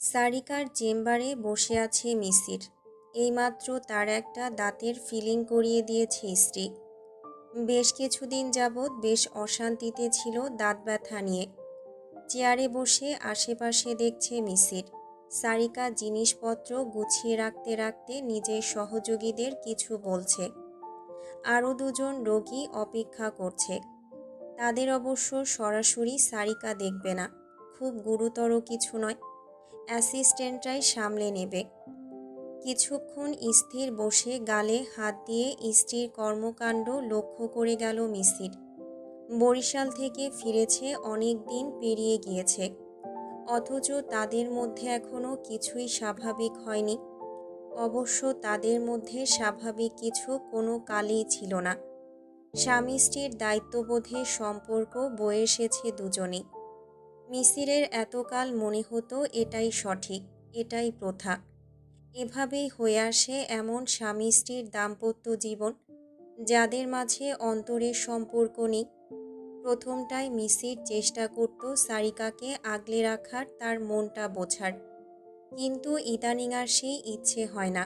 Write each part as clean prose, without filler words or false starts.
সারিকার চেম্বারে বসে আছে মিসির। এইমাত্র তার একটা দাঁতের ফিলিং করিয়ে দিয়েছে স্ত্রী। বেশ কিছুদিন যাবৎ বেশ অশান্তিতে ছিল দাঁত ব্যথা নিয়ে। চেয়ারে বসে আশেপাশে দেখছে মিসির। সারিকা জিনিসপত্র গুছিয়ে রাখতে রাখতে নিজের সহযোগীদের কিছু বলছে। আরও দুজন রোগী অপেক্ষা করছে। তাদের অবশ্য সরাসরি সারিকা দেখবে না, খুব গুরুতর কিছু নয়, অ্যাসিস্ট্যান্টরাই সামলে নেবে। কিছুক্ষণ স্থির বসে গালে হাত দিয়ে স্ত্রীর কর্মকাণ্ড লক্ষ্য করে গেল মিসির। বরিশাল থেকে ফিরেছে, অনেক দিন পেরিয়ে গিয়েছে, অথচ তাদের মধ্যে এখনও কিছুই স্বাভাবিক হয়নি। অবশ্য তাদের মধ্যে স্বাভাবিক কিছু কোনো কালেই ছিল না। স্বামী স্ত্রীর দায়িত্ববোধের সম্পর্ক বয়ে এসেছে দুজনেই। মিসিরের এতকাল মনে হতো এটাই সঠিক, এটাই প্রথা। এভাবেই হয়ে আসে এমন স্বামী স্ত্রীর দাম্পত্য জীবন, যাদের মাঝে অন্তরের সম্পর্ক নেই। প্রথমটায় মিসির চেষ্টা করত সারিকাকে আগলে রাখার, তার মনটা বোঝার, কিন্তু ইদানিং আর সেই ইচ্ছে হয় না।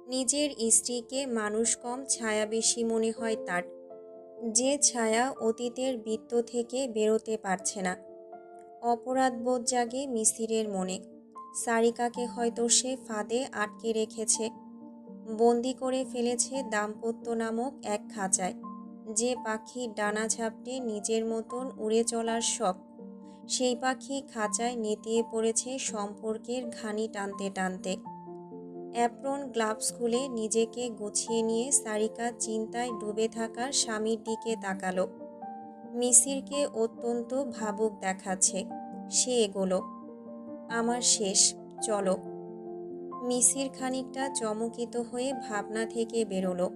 নিজের স্ত্রীকে মানুষ কম, ছায়া বেশি মনে হয় তার, যে ছায়া অতীতের বৃত্ত থেকে বেরোতে পারছে না। অপরাধবোধ জাগে মিসিরের মনে। সারিকাকে হয়তো সে ফাঁদে আটকে রেখেছে, বন্দি করে ফেলেছে দাম্পত্য নামক এক খাঁচায়। যে পাখি ডানা ঝাপটে নিজের মতন উড়ে চলার শখ, সেই পাখি খাঁচায় নেতিয়ে পড়েছে সম্পর্কের ঘানি টানতে টানতে। অ্যাপ্রন গ্লাভস খুলে নিজেকে গুছিয়ে নিয়ে সারিকা চিন্তায় ডুবে থাকা স্বামীর দিকে তাকালো। মিসিরকে অত্যন্ত ভাবুক দেখাচ্ছে। সে এগোলো। আমার শেষ, চলো। মিসির খানিকটা চমকিত হয়ে ভাবনা থেকে বেরোলো।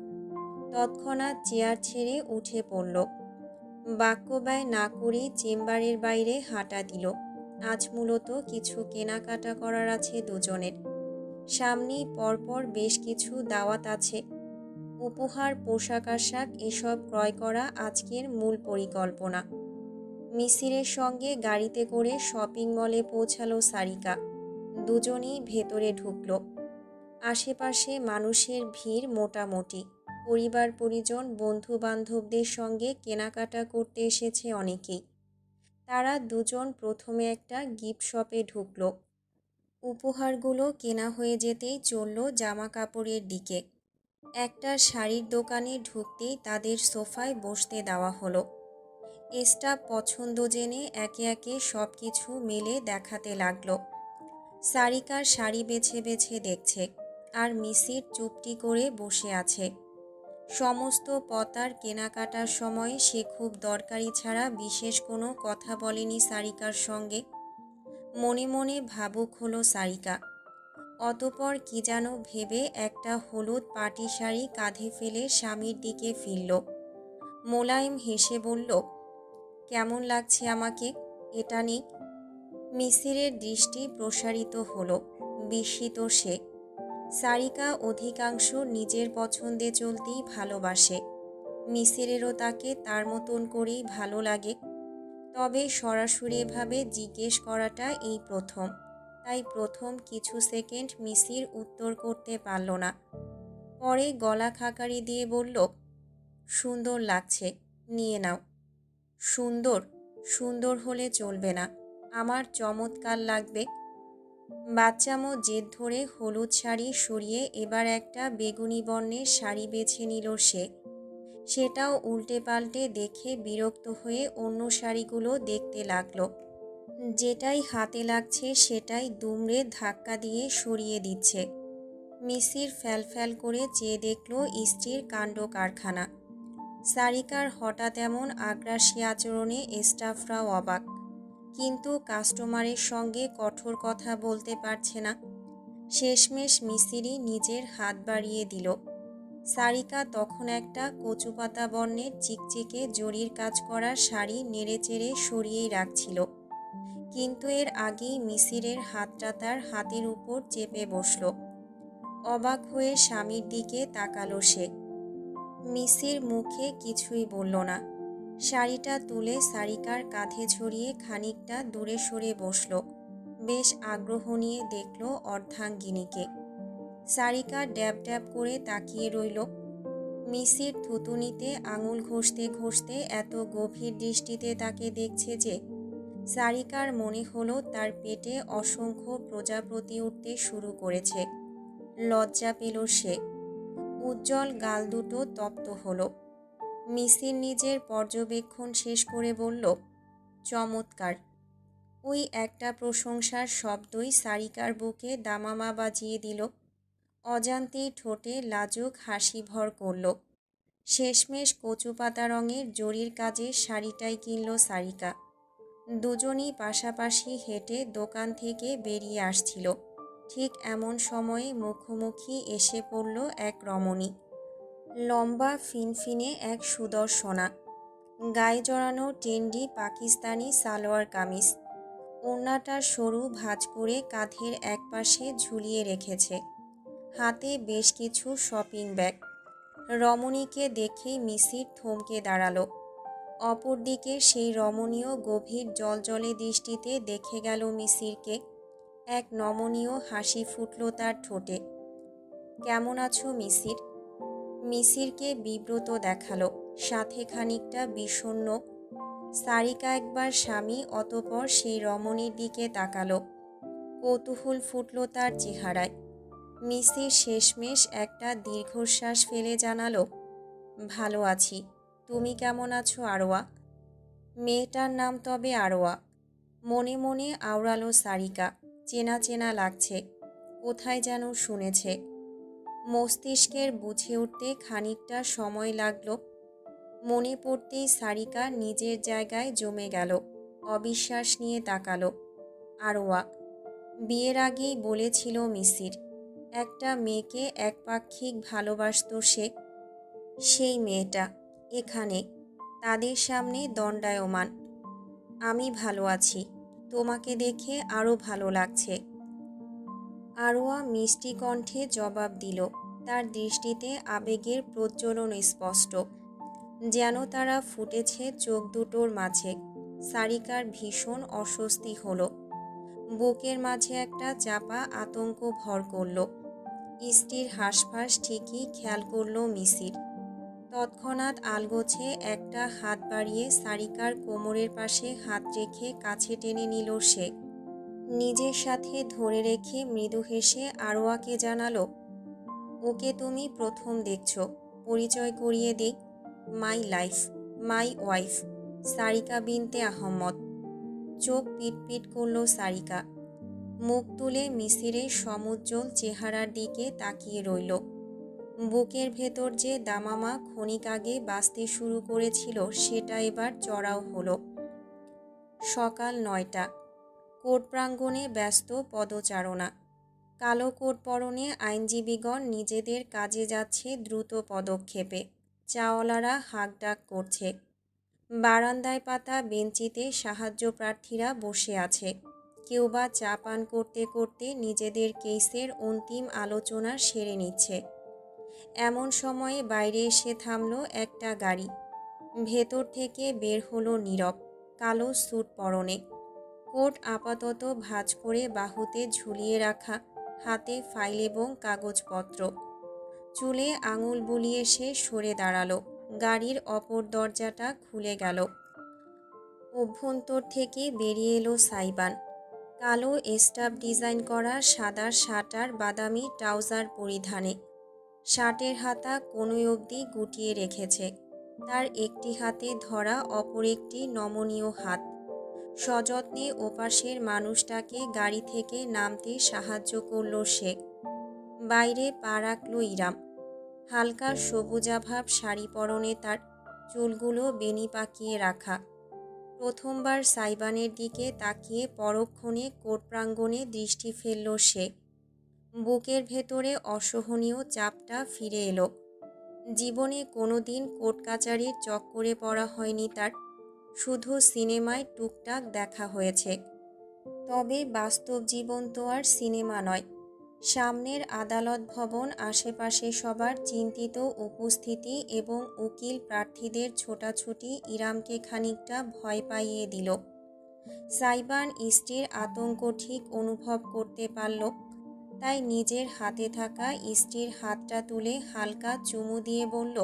তৎক্ষণাৎ চেয়ার ছেড়ে উঠে পড়ল। বাক্য ব্যয় না করেই চেম্বারের বাইরে হাঁটা দিল। আজ মূলত কিছু কেনাকাটা করার আছে দুজনের। সামনেই পরপর বেশ কিছু দাওয়াত আছে। উপহার, পোশাক আশাক এসব ক্রয় করা আজকের মূল পরিকল্পনা। মিসিরের সঙ্গে গাড়িতে করে শপিং মলে পৌঁছালো সারিকা। দুজনেই ভেতরে ঢুকল। আশেপাশে মানুষের ভিড় মোটামুটি। পরিবার পরিজন, বন্ধু বান্ধবদের সঙ্গে কেনাকাটা করতে এসেছে অনেকেই। তারা দুজন প্রথমে একটা গিফট শপে ঢুকল। উপহারগুলো কেনা হয়ে যেতেই চলল জামা কাপড়ের দিকে। একটা শাড়ির দোকানে ঢুকতেই তাদের সোফায় বসতে দেওয়া হলো। স্টাফ পছন্দ জেনে একে একে সব কিছু মেলে দেখাতে লাগলো। সারিকার শাড়ি বেছে বেছে দেখছে, আর মিসির চুপটি করে বসে আছে। সমস্ত পতার কেনাকাটার সময় সে খুব দরকারি ছাড়া বিশেষ কোনো কথা বলেনি সারিকার সঙ্গে। মনে মনে ভাবুক হলো সারিকা। অতপর কি যেন ভেবে একটা হলুদ পাটি শাড়ি কাঁধে ফেলে স্বামীর দিকে ফিরল। মোলায়েম হেসে বলল, কেমন লাগছে আমাকে, এটা নেই? মিসিরের দৃষ্টি প্রসারিত হলো। বিস্মিত সে। সারিকা অধিকাংশ নিজের পছন্দে চলতেই ভালোবাসে। মিসিরেরও তাকে তার মতন করেই ভালো লাগে। তবে সরাসরি এভাবে জিজ্ঞেস করাটা এই প্রথম। তাই প্রথম কিছু সেকেন্ড মিসির উত্তর করতে পারল না। পরে গলা খাকারি দিয়ে বলল, সুন্দর লাগছে, নিয়ে নাও। সুন্দর? সুন্দর হলে চলবে না, আমার চমৎকার লাগবে। বাচ্চামো জেদ ধরে হলুদ শাড়ি সরিয়ে এবার একটা বেগুনি বর্ণের শাড়ি বেছে নিল সে। সেটাও উল্টে পাল্টে দেখে বিরক্ত হয়ে অন্য শাড়িগুলো দেখতে লাগলো। যেটাই হাতে লাগছে সেটাই দুমড়ে ধাক্কা দিয়ে সরিয়ে দিচ্ছে। মিসির ফ্যালফ্যাল করে চেয়ে দেখল স্ত্রীর কাণ্ড কারখানা। সারিকার হঠাৎ এমন আগ্রাসী আচরণে স্টাফরাও অবাক, কিন্তু কাস্টমারের সঙ্গে কঠোর কথা বলতে পারছে না। শেষমেশ মিসিরই নিজের হাত বাড়িয়ে দিল। সারিকা তখন একটা কচুপাতা বর্ণের চিকচিকে জরির কাজ করা শাড়ি নেড়েচেড়ে সরিয়েই রাখছিল, কিন্তু এর আগেই মিসিরের হাতটা তার হাতের উপর চেপে বসল। অবাক হয়ে স্বামীর দিকে তাকালো সে। মিসির মুখে কিছুই বলল না। শাড়িটা তুলে সারিকার কাঁধে ছড়িয়ে খানিকটা দূরে সরে বসল। বেশ আগ্রহ নিয়ে দেখল অর্ধাঙ্গিনীকে। সারিকা ড্যাব ড্যাব করে তাকিয়ে রইল। মিসির থুতুনিতে আঙুল ঘষতে ঘষতে এত গভীর দৃষ্টিতে তাকে দেখছে যে সারিকার মনে হলো তার পেটে অসংখ্য প্রজাপতি উঠতে শুরু করেছে। লজ্জা পেল সে। উজ্জ্বল গাল দুটো তপ্ত হলো। মিসির নিজের পর্যবেক্ষণ শেষ করে বলল, চমৎকার। ওই একটা প্রশংসার শব্দই সারিকার বুকে দামামা বাজিয়ে দিল। অজান্তেই ঠোঁটে লাজুক হাসি ভর করল। শেষমেশ কচু পাতা রঙের জরির কাজে শাড়িটাই কিনল সারিকা। দুজনই পাশাপাশি হেঁটে দোকান থেকে বেরিয়ে আসছিল। ঠিক এমন সময়ে মুখোমুখি এসে পড়ল এক রমণী। লম্বা ফিনফিনে এক সুদর্শনা, গায়ে জড়ানো টেন্ডি পাকিস্তানি সালোয়ার কামিজ, ওড়নাটা সরু ভাঁজ করে কাঁধের একপাশে ঝুলিয়ে রেখেছে, হাতে বেশ কিছু শপিং ব্যাগ। রমণীকে দেখেই মিসির থমকে দাঁড়ালো। অপরদিকে সেই রমণীয় গভীর জলজলে দৃষ্টিতে দেখে গেল মিসিরকে। এক নমনীয় হাসি ফুটল তার ঠোঁটে। কেমন আছো মিসির? মিসিরকে বিব্রত দেখালো, সাথে খানিকটা বিষণ্ণ। সারিকা একবার স্বামী অতপর সেই রমণীর দিকে তাকালো। কৌতূহল ফুটল তার চেহারায়। মিসির শেষমেশ একটা দীর্ঘশ্বাস ফেলে জানালো, ভালো আছি। তুমি কেমন আছো আরোয়া? মেয়েটার নাম তবে আরোয়া। মনে মনে আওড়ালো সারিকা। চেনা চেনা লাগছে, কোথায় যেন শুনেছে। মস্তিষ্কের বুঝে উঠতে খানিকটা সময় লাগল। মনে পড়তেই সারিকা নিজের জায়গায় জমে গেল। অবিশ্বাস নিয়ে তাকালো। আরোয়া। বিয়ের আগেই বলেছিল মিসির, একটা মেয়েকে একপাক্ষিক ভালোবাসত সে। সেই মেয়েটা এখানে তাদের সামনে দণ্ডায়মান। আমি ভালো আছি, তোমাকে দেখে আরও ভালো লাগছে। আরোয়া মিষ্টি কণ্ঠে জবাব দিল। তার দৃষ্টিতে আবেগের প্রজ্বলন স্পষ্ট, যেন তারা ফুটেছে চোখ দুটোর মাঝে। সারিকার ভীষণ অস্বস্তি হলো। বুকের মাঝে একটা চাপা আতঙ্ক ভর করল। স্ত্রীর হাঁসফাঁস ঠিকই খেয়াল করল মিসির। তৎক্ষণাৎ আলগোছে একটা হাত বাড়িয়ে সারিকার কোমরের পাশে হাত রেখে কাছে টেনে নিল সে। নিজের সাথে ধরে রেখে মৃদু হেসে আরোয়াকে জানালো, ওকে তুমি প্রথম দেখছো, পরিচয় করিয়ে দিই। My life, my wife, Sarika বিনতে আহমদ। চোখ পিটপিট করল সারিকা। মুখ তুলে মিসিরের সমুজ্জ্বল চেহারার দিকে তাকিয়ে রইল। বুকের ভেতর যে দামামা ক্ষণিক আগে বাজতে শুরু করেছিল সেটা এবার চড়াও হলো। সকাল ৯টা। কোর্ট প্রাঙ্গণে ব্যস্ত পদচারণা। কালো কোট পরনে আইনজীবীগণ নিজেদের কাজে যাচ্ছে দ্রুত পদক্ষেপে। চাওয়ালারা হাঁকডাক করছে। বারান্দায় পাতা বেঞ্চিতে সাহায্য প্রার্থীরা বসে আছে। কেউ বা চা পান করতে করতে নিজেদের কেসের অন্তিম আলোচনা সেরে নিচ্ছে। এমন সময়ে বাইরে এসে থামল একটা গাড়ি। ভেতর থেকে বের হলো নীরব, কালো স্যুট পরনে, কোট আপাতত ভাঁজ করে বাহুতে ঝুলিয়ে রাখা, হাতে ফাইল এবং কাগজপত্র। চুলে আঙুল বুলিয়ে সে সরে দাঁড়ালো। গাড়ির অপর দরজাটা খুলে গেল। অভ্যন্তর থেকে বেরিয়ে এলো সাইবান। কালো স্টাফ ডিজাইন করা সাদা শার্ট আর বাদামি ট্রাউজার পরিধানে। শার্টের হাতা কোনোই অবধি গুটিয়ে রেখেছে। তার একটি হাতে ধরা অপর একটি নমনীয় হাত। সযত্নে ওপাশের মানুষটাকে গাড়ি থেকে নামতে সাহায্য করল সে। বাইরে পা রাখল ইরাম। হালকা সবুজাভাব শাড়ি পরনে তার, চুলগুলো বেনি পাকিয়ে রাখা। প্রথমবার সাইবানের দিকে তাকিয়ে পরক্ষণে কোর্ট প্রাঙ্গণে দৃষ্টি ফেলল সে। বুকের ভেতরে অসহনীয় চাপটা ফিরে এলো। জীবনে কোনোদিন কোর্ট কাচারির চক্করে পড়া হয়নি তার, শুধু সিনেমায় টুকটাক দেখা হয়েছে। তবে বাস্তব জীবন তো আর সিনেমা নয়। সামনের আদালত ভবন, আশেপাশে সবার চিন্তিত উপস্থিতি এবং উকিল প্রার্থীদের ছোটাছুটি ইরামকে খানিকটা ভয় পাইয়ে দিল। সাইবান স্ত্রীর আতঙ্ক ঠিক অনুভব করতে পারল, তাই নিজের হাতে থাকা স্ত্রীর হাতটা তুলে হালকা চুমু দিয়ে বলল,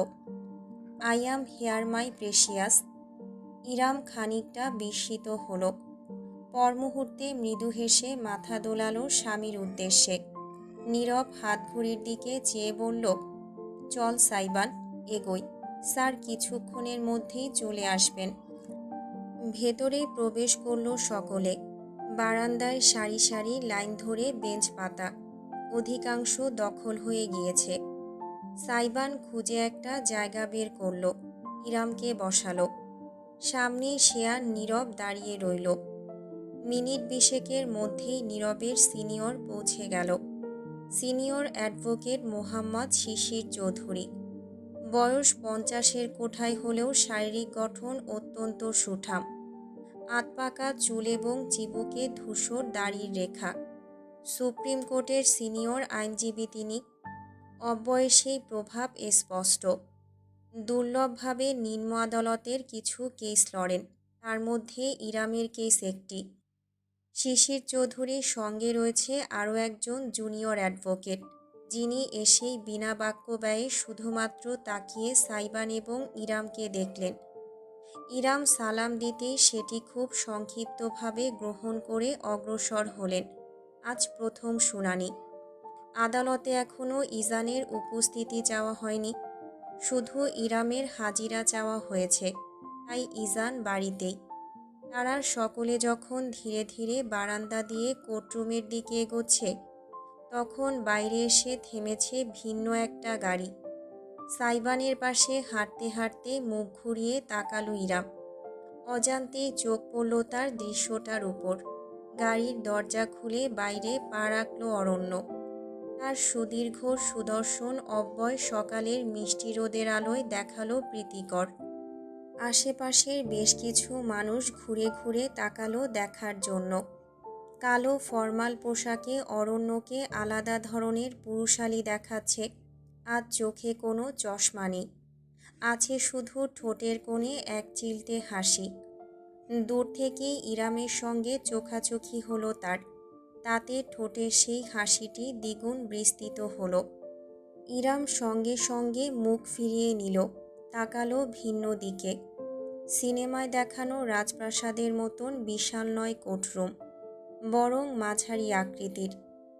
I am here my precious. Iram খানিকটা বিস্মিত হলো। পর মুহূর্তে মৃদু হেসে মাথা দোলালো স্বামীর উদ্দেশ্যে। নীরব হাত ঘড়ির দিকে চেয়ে বলল, চল সাইবান, এগোই। স্যার কিছুক্ষণের মধ্যেই চলে আসবেন। ভেতরে প্রবেশ করল সকলে। বারান্দায় সারি সারি লাইন ধরে বেঞ্চ পাতা, অধিকাংশ দখল হয়ে গিয়েছে। সাইবান খুঁজে একটা জায়গা বের করল, ইরামকে বসালো। সামনে সে আর নীরব দাঁড়িয়ে রইল। মিনিট 20 মধ্যেই নীরবের সিনিয়র পৌঁছে গেল। সিনিয়র অ্যাডভোকেট মোহাম্মদ শিশির চৌধুরী। বয়স 50-এর কোঠায় হলেও শারীরিক গঠন অত্যন্ত সুঠাম। আধপাকা চুল এবং চিবুকে ধূসর দাড়ির রেখা। সুপ্রিম কোর্টের সিনিয়র আইনজীবী তিনি। অবয়সেই প্রভাব স্পষ্ট। দুর্লভভাবে নিম্ন আদালতের কিছু কেস লড়েন, তার মধ্যে ইরামের কেস একটি। শিশির চৌধুরীর সঙ্গে রয়েছে আরও একজন জুনিয়র অ্যাডভোকেট, যিনি এসেই বিনা বাক্য ব্যয়ে শুধুমাত্র তাকিয়ে সাইবান এবং ইরামকে দেখলেন। ইরাম সালাম দিতেই সেটি খুব সংক্ষিপ্তভাবে গ্রহণ করে অগ্রসর হলেন। আজ প্রথম শুনানি। আদালতে এখনও ইজানের উপস্থিতি চাওয়া হয়নি, শুধু ইরামের হাজিরা চাওয়া হয়েছে, তাই ইজান বাড়িতেই। তারা সকলে যখন ধীরে ধীরে বারান্দা দিয়ে কোর্টরুমের দিকে এগোচ্ছে, তখন বাইরে এসে থেমেছে ভিন্ন একটা গাড়ি। সাইবানের পাশে হাঁটতে হাঁটতে মুখ ঘুরিয়ে তাকালো ইরাম। অজান্তেই চোখ পড়ল তার দৃশ্যটার উপর। গাড়ির দরজা খুলে বাইরে পা রাখল অরণ্য। তার সুদীর্ঘ সুদর্শন অব্যয় সকালের মিষ্টি রোদের আলোয় দেখালো প্রীতিকর। আশেপাশের বেশ কিছু মানুষ ঘুরে ঘুরে তাকালো দেখার জন্য। কালো ফরমাল পোশাকে অরণ্যকে আলাদা ধরনের পুরুষালী দেখাচ্ছে। আজ চোখে কোনো চশমা নেই, আছে শুধু ঠোঁটের কোণে এক চিলতে হাসি। দূর থেকেই ইরামের সঙ্গে চোখাচোখি হলো তার, তাতে ঠোঁটের সেই হাসিটি দ্বিগুণ বিস্তৃত হলো। ইরাম সঙ্গে সঙ্গে মুখ ফিরিয়ে নিল, তাকালো ভিন্ন দিকে। সিনেমায় দেখানো রাজপ্রাসাদের মতন বিশাল নয় কোর্টরুম, বরং মাঝারি আকৃতির।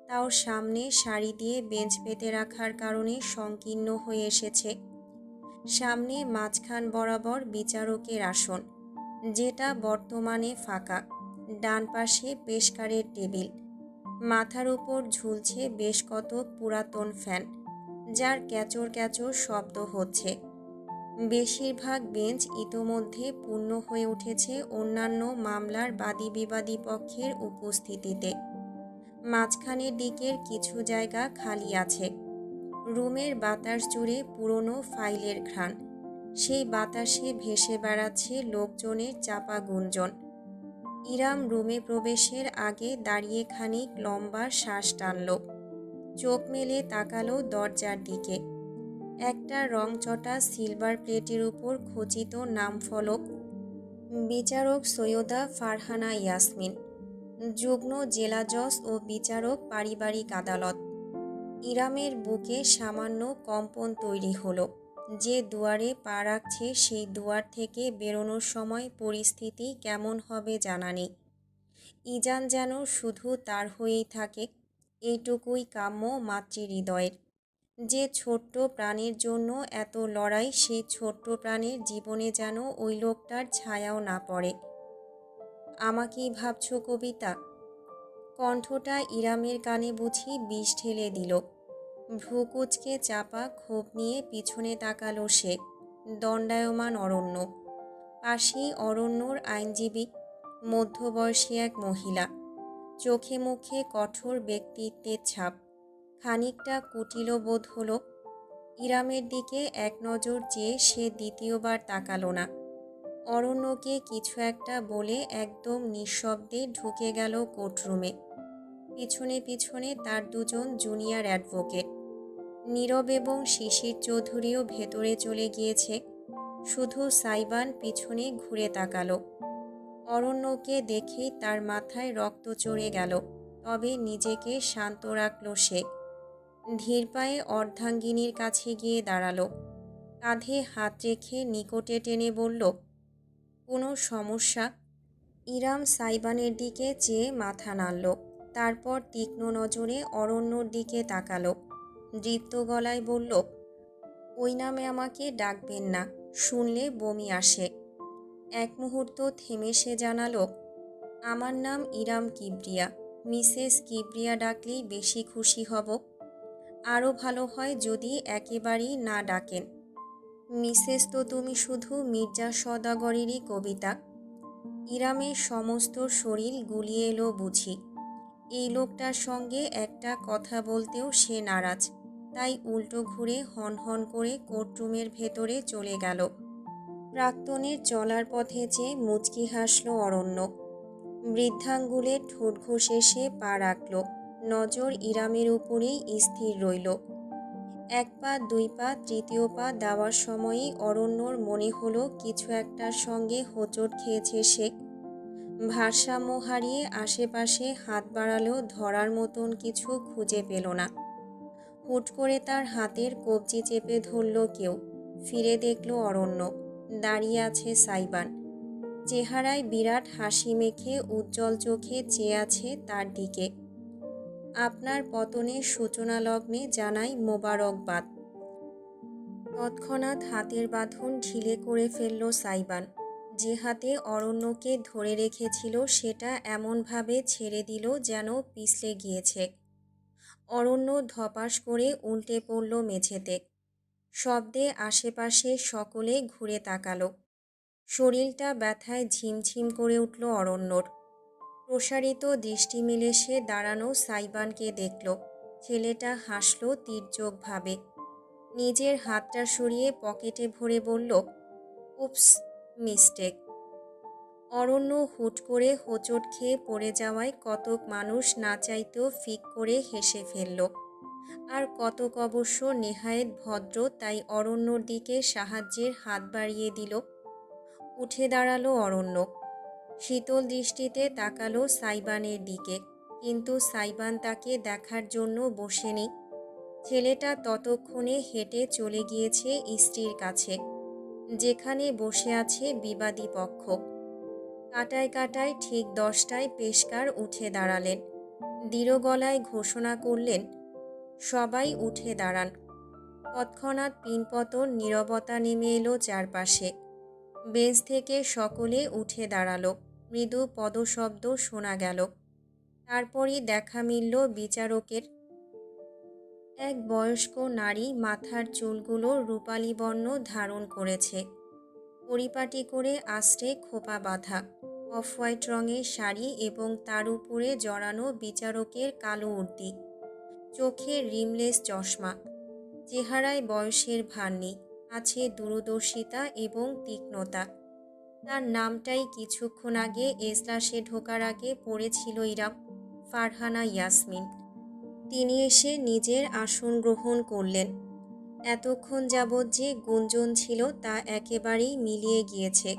তাও সামনে সারি দিয়ে বেঞ্চ পেতে রাখার কারণে সংকীর্ণ হয়ে এসেছে। সামনে মাঝখান বরাবর বিচারকের আসন, যেটা বর্তমানে ফাঁকা। ডান পাশে পেশকারের টেবিল। মাথার উপর ঝুলছে বেশ কত পুরাতন ফ্যান, যার ক্যাচর ক্যাচর শব্দ হচ্ছে। বেশিরভাগ বেঞ্চ ইতোমধ্যে পূর্ণ হয়ে উঠেছে অন্যান্য মামলার বাদী বিবাদী পক্ষের উপস্থিতিতে। মাঝখানের দিকের কিছু জায়গা খালি আছে। রুমের বাতাস জুড়ে পুরনো ফাইলের ঘ্রাণ। সেই বাতাসে ভেসে বেড়াচ্ছে লোকজনের চাপা গুঞ্জন। ইরাম রুমে প্রবেশের আগে দাঁড়িয়ে খানিক লম্বা শ্বাস টানল। চোখ মেলে তাকালো দরজার দিকে। একটা রংচটা সিলভার প্লেটের উপর খচিত নাম ফলক। বিচারক সৈয়দা ফারহানা ইয়াসমিন, যুগ্ম জেলা জজ ও বিচারক পারিবারিক আদালত। ইরামের বুকে সামান্য কম্পন তৈরি হলো। যে দুয়ারে পা রাখছে সেই দুয়ার থেকে বেরোনোর সময় পরিস্থিতি কেমন হবে জানা নেই। ইজান যেন শুধু তার হয়েই থাকে, এইটুকুই কাম্য মাতৃহৃদয়ের। যে ছোট্ট প্রাণের জন্য এত লড়াই, সেই ছোট্ট প্রাণের জীবনে যেন ওই লোকটার ছায়াও না পড়ে। আমাকেই ভাবছো কবিতা? কণ্ঠটা ইরামের কানে বুঝি বিষ ঢেলে দিল। ভ্রুকুচকে চাপা ক্ষোভ নিয়ে পিছনে তাকালো সে। দণ্ডায়মান অরণ্য। পাশেই অরণ্যর আইনজীবী, মধ্যবয়সী এক মহিলা। চোখে মুখে কঠোর ব্যক্তিত্বের ছাপ। খানিকটা কুটিল বোধ হলো। ইরামের দিকে এক নজর চেয়ে সে দ্বিতীয়বার তাকালো না। অরণ্যকে কিছু একটা বলে একদম নিঃশব্দে ঢুকে গেল কোর্টরুমে। পিছনে পিছনে তার দুজন জুনিয়র অ্যাডভোকেট। নীরব এবং শিশির চৌধুরীও ভেতরে চলে গিয়েছে। শুধু সাইবান পিছনে ঘুরে তাকালো। অরণ্যকে দেখেই তার মাথায় রক্ত চড়ে গেল, তবে নিজেকে শান্ত রাখল সে। ধীর পায়ে অর্ধাঙ্গিনীর কাছে গিয়ে দাঁড়ালো, কাঁধে হাত রেখে নিকটে টেনে বলল, কোনো সমস্যা? ইরাম সাইবানের দিকে চেয়ে মাথা নাড়ল, তারপর তীক্ষ্ণ নজরে অরণ্যর দিকে তাকালো। দৃপ্ত গলায় বলল, ওই নামে আমাকে ডাকবেন না, শুনলে বমি আসে। এক মুহূর্ত থেমে সে জানালো, আমার নাম ইরাম কিবরিয়া। মিসেস কিবরিয়া ডাকলেই বেশি খুশি হব। আরও ভালো হয় যদি একেবারেই না ডাকেন। মিসেস তো তুমি শুধু মির্জা সওদাগরেরই কবিতা। ইরামের সমস্ত শরীর গুলিয়ে এলো বুঝি। এই লোকটার সঙ্গে একটা কথা বলতেও সে নারাজ, তাই উল্টো ঘুরে হনহন করে কোর্টরুমের ভেতরে চলে গেল। প্রাক্তনের চলার পথে চেয়ে মুচকি হাসল অরণ্য। বৃদ্ধাঙ্গুলে ঠোঁট ঘষে সে পা রাখল, নজর ইরামের উপরেই স্থির রইল। এক পা, দুই পা, তৃতীয় পা দেওয়ার সময়ই অরণ্যর মনে হলো কিছু একটার সঙ্গে হোঁচট খেয়েছে সে। ভারসাম্য হারিয়ে আশেপাশে হাত বাড়ালেও ধরার মতন কিছু খুঁজে পেল না। হুট করে তার হাতের কবজি চেপে ধরল কেউ। ফিরে দেখল অরণ্য, দাঁড়িয়ে আছে সাইবান। চেহারায় বিরাট হাসি মেখে উজ্জ্বল চোখে চেয়ে আছে তার দিকে। আপনার পতনের সূচনা লগ্নে জানাই মোবারকবাদ। তৎক্ষণাৎ হাতের বাঁধন ঢিলে করে ফেলল সাইবান। যে হাতে অরণ্যকে ধরে রেখেছিল সেটা এমনভাবে ছেড়ে দিল যেন পিছলে গিয়েছে। অরণ্য ধপাস করে উল্টে পড়ল মেঝেতে। শব্দে আশেপাশে সকলে ঘুরে তাকালো। শরীরটা ব্যথায় ঝিমঝিম করে উঠল অরণ্যর। প্রসারিত দৃষ্টি মেলে সে দাঁড়ানো সাইবানকে দেখল। ছেলেটা হাসল তীর্যকভাবে। নিজের হাতটা সরিয়ে পকেটে ভরে বলল, উপস, মিস্টেক। অরণ্য হুট করে হোঁচট খেয়ে পড়ে যাওয়ায় কতক মানুষ না চাইতেও ফিক করে হেসে ফেলল। আর কতক অবশ্য নেহায়েত ভদ্র, তাই অরণ্যর দিকে সাহায্যের হাত বাড়িয়ে দিল। উঠে দাঁড়ালো অরণ্য। শীতল দৃষ্টিতে তাকালো সাইবানের দিকে, কিন্তু সাইবান তাকে দেখার জন্য বসেনি। ছেলেটা ততক্ষণে হেঁটে চলে গিয়েছে স্ত্রীর কাছে, যেখানে বসে আছে বিবাদী পক্ষ। কাটায় কাটায় ঠিক 10টায় পেশকার উঠে দাঁড়ালেন। দৃঢ় গলায় ঘোষণা করলেন, সবাই উঠে দাঁড়ান। তৎক্ষণাৎ পিনপতন নীরবতা নেমে এলো চারপাশে। বেঞ্চ থেকে সকলে উঠে দাঁড়ালো। মৃদু পদশব্দ শোনা গেল। তারপরই দেখা মিলল বিচারকের। এক বয়স্ক নারী, মাথার চুলগুলো রূপালী বর্ণ ধারণ করেছে, পরিপাটি করে আঁচড়ে খোপা বাঁধা, অফ হোয়াইট রঙের শাড়ি এবং তার উপরে জড়ানো বিচারকের কালো উর্দি, চোখে রিমলেস চশমা। চেহারায় বয়সের ভার নেই, আছে দূরদর্শিতা এবং তীক্ষ্ণতা। তার নামটাই কিছুক্ষণ আগে এজলাসে ঢোকার আগে পড়েছিল ইরাম, ফারহানা ইয়াসমিন। তিনি এসে নিজের আসন গ্রহণ করলেন। এতক্ষণ যাবৎ যে গুঞ্জন ছিল তা একেবারেই মিলিয়ে গিয়েছে।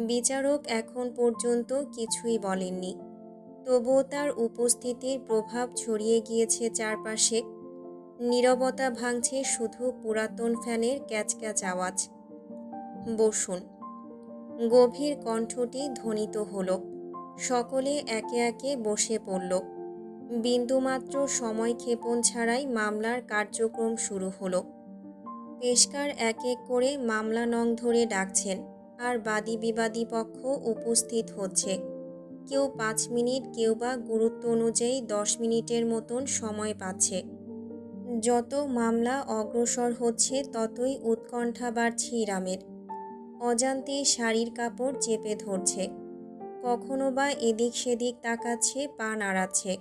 বিচারক এখন পর্যন্ত কিছুই বলেননি, তবুও তার উপস্থিতির প্রভাব ছড়িয়ে গিয়েছে চারপাশে। নীরবতা ভাঙছে শুধু পুরাতন ফ্যানের ক্যাচক্যাচ আওয়াজ। বসুন। গভীর কণ্ঠটি ধ্বনিত হলো। সকলে একে একে বসে পড়ল। বিন্দুমাত্র সময় ক্ষেপণ ছাড়াই মামলার কার্যক্রম শুরু হলো। পেশকার এক এক করে মামলা নং ধরে ডাকছেন, আর বাদী বিবাদী পক্ষ উপস্থিত হচ্ছে। কেউ 5 মিনিট, কেউ বা গুরুত্ব অনুযায়ী 10 মিনিটের মতন সময় পাচ্ছে। যত মামলা অগ্রসর হচ্ছে ততই উৎকণ্ঠা বাড়ছে ইরামের। অজান্তেই শাড়ির কাপড় চেপে ধরছে, কখনো বা এদিক সেদিক তাকাচ্ছে, পা নাড়াচ্ছে।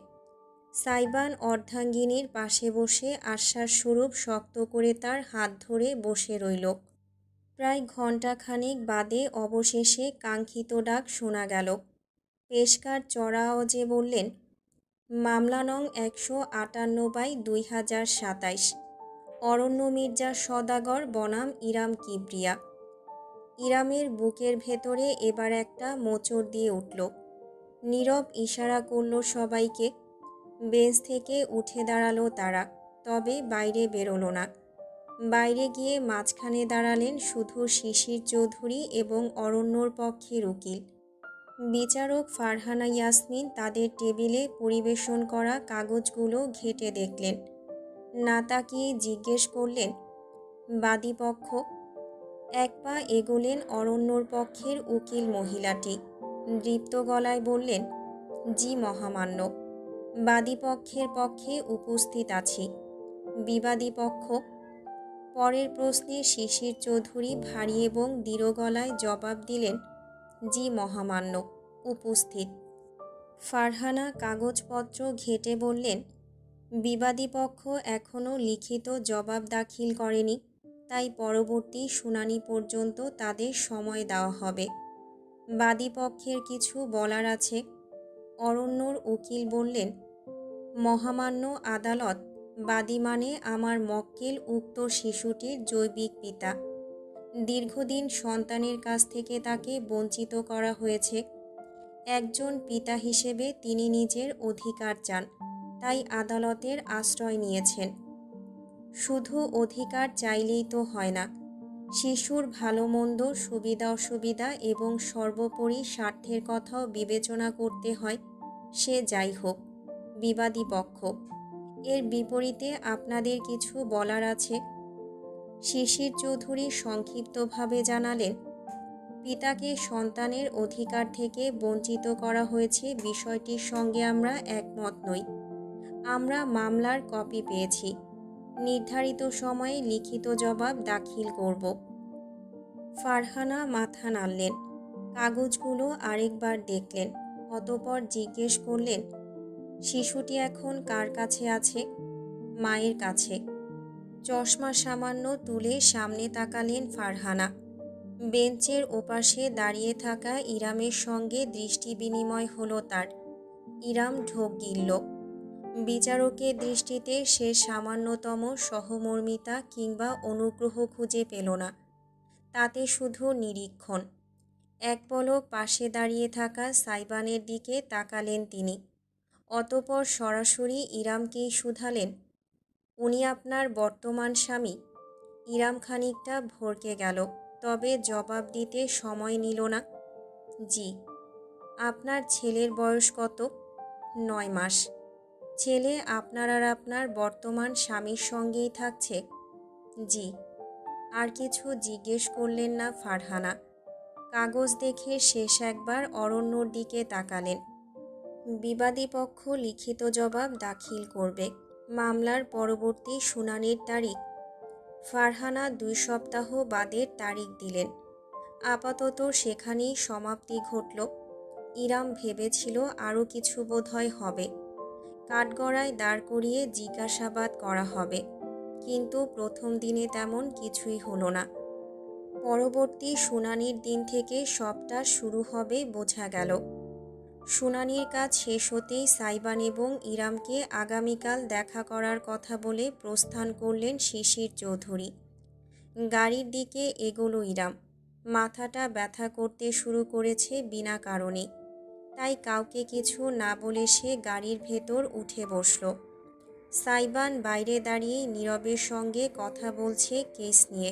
সাইবান অর্ধাঙ্গিনীর পাশে বসে আশ্বাসস্বরূপ শক্ত করে তার হাত ধরে বসে রইল। প্রায় ঘণ্টাখানেক বাদে অবশেষে কাঙ্ক্ষিত ডাক শোনা গেল। পেশকার চড়া আওয়াজে বললেন, মামলা নং 158/2027, অরণ্য মির্জা সওদাগর বনাম ইরাম কিবরিয়া। ইরামের বুকের ভেতরে এবার একটা মোচড় দিয়ে উঠল। নীরব ইশারা করল সবাইকে। বেঞ্চ থেকে উঠে দাঁড়ালো তারা, তবে বাইরে বেরোলো না। বাইরে গিয়ে মাঝখানে দাঁড়ালেন শুধু শিশির চৌধুরী এবং অরণ্যর পক্ষের উকিল। বিচারক ফারহানা ইয়াসমিন তাদের টেবিলে পরিবেশন করা কাগজগুলো ঘেঁটে দেখলেন। না তাকিয়ে জিজ্ঞেস করলেন, বাদীপক্ষ? এক পা এগোলেন অরণ্যর পক্ষের উকিল মহিলাটি। দৃপ্ত গলায় বললেন, জি মহামান্য, বাদীপক্ষের পক্ষে উপস্থিত আছি। বিবাদী পক্ষ? পরের প্রশ্নে শিশির চৌধুরী ভারী এবং দৃঢ় গলায় জবাব দিলেন, জি মহামান্য, উপস্থিত। ফারহানা কাগজপত্র ঘেঁটে বললেন, বিবাদী পক্ষ এখনও লিখিত জবাব দাখিল করেনি, তাই পরবর্তী শুনানি পর্যন্ত তাদের সময় দেওয়া হবে। বাদীপক্ষের কিছু বলার আছে। অরণ্যর উকিল বললেন, মহামান্য আদালত, বাদী মানে আমার মক্কেল উক্ত শিশুটির জৈবিক পিতা। দীর্ঘদিন সন্তানের কাছ থেকে তাকে বঞ্চিত করা হয়েছে। একজন পিতা হিসেবে তিনি নিজের অধিকার চান, তাই আদালতের আশ্রয় নিয়েছেন। শুধু অধিকার চাইলেই তো হয় না, শিশুর ভালো মন্দ, সুবিধা অসুবিধা এবং সর্বোপরি স্বার্থের কথাও বিবেচনা করতে হয়। সে যাই হোক, বিবাদী পক্ষ, এর বিপরীতে আপনাদের কিছু বলার আছে। শিশির চৌধুরী সংক্ষিপ্তভাবে জানালেন, পিতাকে সন্তানের অধিকার থেকে বঞ্চিত করা হয়েছে, বিষয়টির সঙ্গে আমরা একমত নই। আমরা মামলার কপি পেয়েছি, নির্ধারিত সময়ে লিখিত জবাব দাখিল করব। ফারহানা মাথা নাড়লেন, কাগজগুলো আরেকবার দেখলেন, অতঃপর জিজ্ঞেস করলেন, শিশুটি এখন কার কাছে আছে? মায়ের কাছে। চশমা সামান্য তুলে সামনে তাকালেন ফারহানা। বেঞ্চের ওপাশে দাঁড়িয়ে থাকা ইরামের সঙ্গে দৃষ্টি বিনিময় হলো তার। ইরাম ঢোক গিলল। বিচারকের দৃষ্টিতে সে সামান্যতম সহমর্মিতা কিংবা অনুগ্রহ খুঁজে পেল না। তাতে শুধু নিরীক্ষণ। এক পলক পাশে দাঁড়িয়ে থাকা সাইবানের দিকে তাকালেন তিনি। অতঃপর সরাসরি ইরামকেই শুধালেন, উনি আপনার বর্তমান স্বামী? ইরাম খানিকটা ভড়কে গেল, তবে জবাব দিতে সময় নিল না। জি। আপনার ছেলের বয়স কত? 9 মাস। ছেলে আপনার আর আপনার বর্তমান স্বামীর সঙ্গেই থাকছে? জি। আর কিছু জিজ্ঞেস করলেন না ফারহানা। কাগজ দেখে শেষ একবার অরণ্যর দিকে তাকালেন। বিবাদী পক্ষ লিখিত জবাব দাখিল করবে। মামলার পরবর্তী শুনানির তারিখ? ফারহানা 2 সপ্তাহ বাদের তারিখ দিলেন। আপাতত সেখানেই সমাপ্তি ঘটল। ইরাম ভেবেছিল আরও কিছু বোধহয় হবে। কাঠগড়ায় দাঁড় করিয়ে জিজ্ঞাসাবাদ করা হবে, কিন্তু প্রথম দিনে তেমন কিছুই হলো না। পরবর্তী শুনানির দিন থেকে সবটা শুরু হবে বোঝা গেল। শুনানির কাজ শেষ হতেই সাইবান এবং ইরামকে আগামীকাল দেখা করার কথা বলে প্রস্থান করলেন শিশির চৌধুরী। গাড়ির দিকে এগোলো ইরাম। মাথাটা ব্যথা করতে শুরু করেছে বিনা কারণে, তাই কাউকে কিছু না বলে সে গাড়ির ভেতর উঠে বসল। সাইবান বাইরে দাঁড়িয়ে নীরবের সঙ্গে কথা বলছে কেস নিয়ে।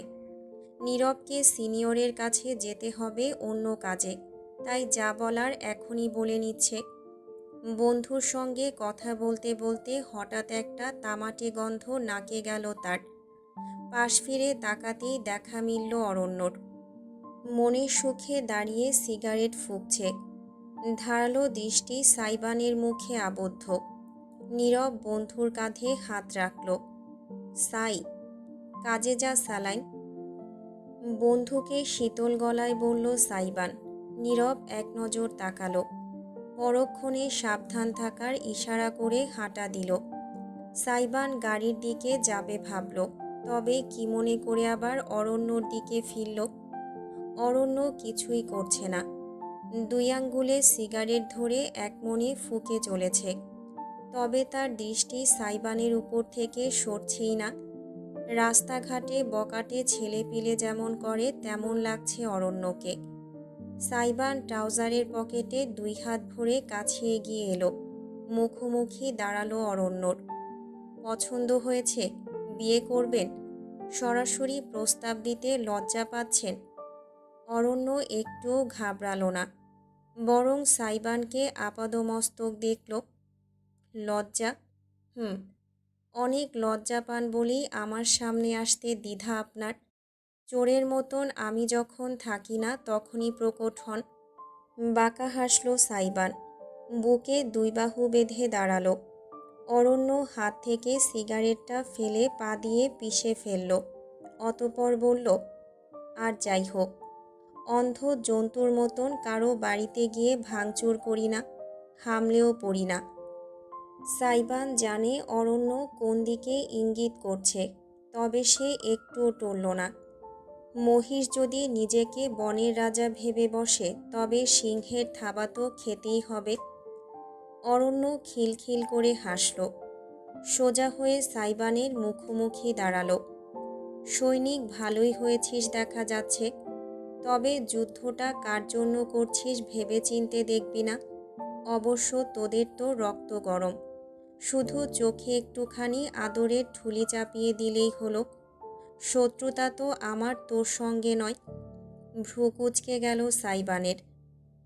নীরবকে সিনিয়রের কাছে যেতে হবে অন্য কাজে, তাই যা বলার এখনই বলে নিচ্ছে। বন্ধুর সঙ্গে কথা বলতে বলতে হঠাৎ একটা তামাটে গন্ধ নাকে গেল তার। পাশ ফিরে তাকাতেই দেখা মিলল অরণ্যর। মনের সুখে দাঁড়িয়ে সিগারেট ফুঁকছে। ধারালো দৃষ্টি সাইবানের মুখে আবদ্ধ। নীরব বন্ধুর কাঁধে হাত রাখল। সাই, কাজে যা স্যালাইন। বন্ধুকে শীতল গলায় বলল সাইবান। নীরব এক নজর তাকালো। পরক্ষণে সাবধান থাকার ইশারা করে হাঁটা দিল। সাইবান গাড়ির দিকে যাবে ভাবল, তবে কি মনে করে আবার অরণ্যর দিকে ফিরল। অরণ্য কিছুই করছে না, 2 আঙ্গুলে সিগারেট ধরে একমনে ফুঁকে চলেছে। তবে তার দৃষ্টি সাইবানের উপর থেকে সরছেই না। রাস্তাঘাটে বকাটে ছেলেপিলে যেমন করে তেমন লাগছে অরণ্যকে। সাইবান ট্রাউজারের পকেটে 2 হাত ভরে কাছে এগিয়ে এলো। মুখোমুখি দাঁড়ালো অরণ্যর। পছন্দ হয়েছে? বিয়ে করবেন? সরাসরি প্রস্তাব দিতে লজ্জা পাচ্ছেন? অরণ্য একটুও ঘাবড়ালো না, বরং সাইবানকে আপাদমস্তক দেখল। লজ্জা? হুম, অনেক লজ্জা পান বলেই আমার সামনে আসতে দ্বিধা আপনার। চোরের মতন আমি যখন থাকি না তখনই প্রকট হন। বাঁকা হাসল সাইবান, বুকে 2 বাহু বেঁধে দাঁড়ালো। অরণ্য হাত থেকে সিগারেটটা ফেলে পা দিয়ে পিষে ফেলল। অতঃপর বলল, আর যাই হোক, অন্ধ জন্তুর মতন কারো বাড়িতে গিয়ে ভাঙচুর করি না, হামলেও পড়ি না। সাইবান জানে অরণ্য কোন দিকে ইঙ্গিত করছে, তবে সে একটুও টলল না। মহিষ যদি নিজেকে বনের রাজা ভেবে বসে তবে সিংহের থাবা তো খেতেই হবে। অরণ্য খিলখিল করে হাসল। সোজা হয়ে সাইবানের মুখোমুখি দাঁড়ালো। সৈনিক ভালোই হয়েছিস দেখা যাচ্ছে, তবে যুদ্ধটা কার জন্য করছিস ভেবেচিন্তে দেখবি না? অবশ্য তোদের তো রক্ত গরম, শুধু চোখে একটুখানি আদরের ঠুলি চাপিয়ে দিলেই হলো। শত্রুতা তো আমার তোর সঙ্গে নয়। ভ্রু কুঁচকে গেল সাইবানের।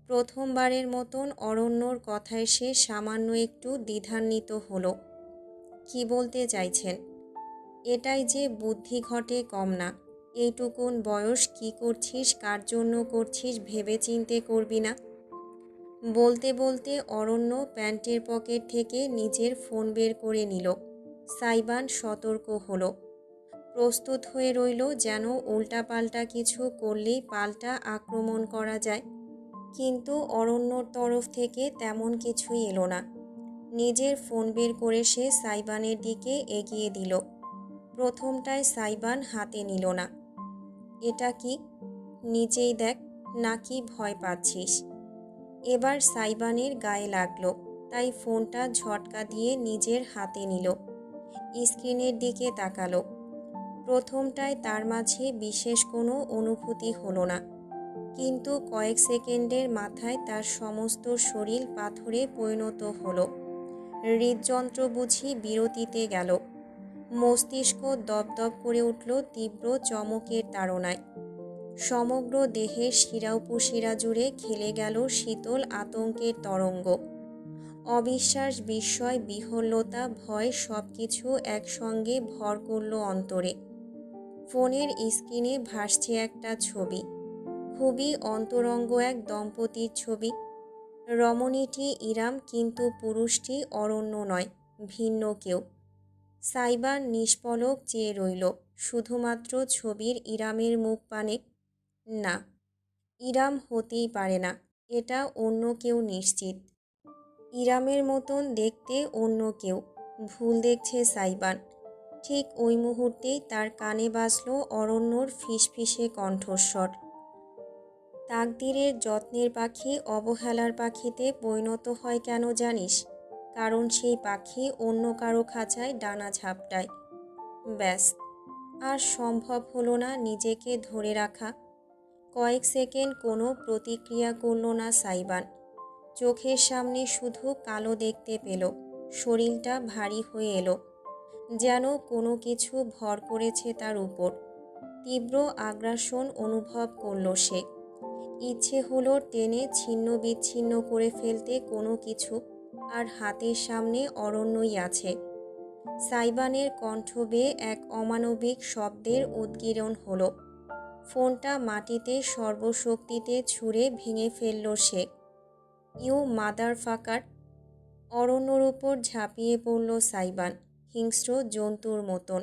প্রথমবারের মতন অরণ্যর কথায় সে সামান্য একটু দ্বিধান্বিত হলো। কি বলতে চাইছেন? এটাই যে বুদ্ধি ঘটে কম না। এইটুকুন বয়স কি করছিস, কার জন্য করছিস ভেবেচিন্তে করবি না? বলতে বলতে অরণ্য প্যান্টের পকেট থেকে নিজের ফোন বের করে নিল। সাইবান সতর্ক হলো। প্রস্তুত হয়ে রইল, যেন উল্টাপাল্টা কিছু করলেই পাল্টা আক্রমণ করা যায়। কিন্তু অরণ্যর তরফ থেকে তেমন কিছুই এলো না। নিজের ফোন বের করে সে সাইবানের দিকে এগিয়ে দিল। প্রথমটায় সাইবান হাতে নিল না। এটা কি? নিজেই দেখ, নাকি ভয় পাচ্ছিস? এবার সাইবানের গায়ে লাগলো, তাই ফোনটা ঝটকা দিয়ে নিজের হাতে নিল। স্ক্রিনের দিকে তাকালো। প্রথমটায় তার মাঝে বিশেষ কোনো অনুভূতি হলো না, কিন্তু কয়েক সেকেন্ডের মাথায় তার সমস্ত শরীর পাথরে পরিণত হলো। হৃদযন্ত্র বুঝি বিরতিতে গেল। মস্তিষ্ক দপদপ করে উঠল তীব্র চমকের তাড়নায়। সমগ্র দেহের শিরা উপশিরা জুড়ে খেলে গেল শীতল আতঙ্কের তরঙ্গ। অবিশ্বাস, বিস্ময়, বিহ্বলতা, ভয় সবকিছু একসঙ্গে ভর করল অন্তরে। ফোনের স্ক্রিনে ভাসছে একটা ছবি, খুবই অন্তরঙ্গ এক দম্পতির ছবি। রমণীটি ইরাম, কিন্তু পুরুষটি অরণ্য নয়, ভিন্ন কেউ। সাইবান নিষ্পলক চেয়ে রইল শুধুমাত্র ছবির ইরামের মুখ পানে। না, ইরাম হতেই পারে না, এটা অন্য কেউ নিশ্চিত। ইরামের মতন দেখতে অন্য কেউ। ভুল দেখছে সাইবান। ঠিক ওই মুহূর্তেই তার কানে বাজল অরণ্যর ফিসফিসে কণ্ঠস্বর। তাকদিরের যত্নের পাখি অবহেলার পাখিতে পরিণত হয় কেন জানিস? কারণ সেই পাখি অন্য কারো খাঁচায় ডানা ঝাপটায়। ব্যাস, আর সম্ভব হলো না নিজেকে ধরে রাখা। কয়েক সেকেন্ড কোনো প্রতিক্রিয়া করল না সাইবান। চোখের সামনে শুধু কালো দেখতে পেল। শরীরটা ভারী হয়ে এলো, যেন কোনো কিছু ভর করেছে তার উপর। তীব্র আগ্রাসন অনুভব করল সে। ইচ্ছে হলো টেনে ছিন্ন বিচ্ছিন্ন করে ফেলতে কোনো কিছু, আর হাতের সামনে অরণ্যই আছে। সাইবানের কণ্ঠ বেয়ে এক অমানবিক শব্দের উদ্গীরণ হলো। ফোনটা মাটিতে সর্বশক্তিতে ছুঁড়ে ভেঙে ফেলল সে। You mother ফাকার! অরণ্যর উপর ঝাঁপিয়ে পড়ল সাইবান হিংস্র জন্তুর মতন।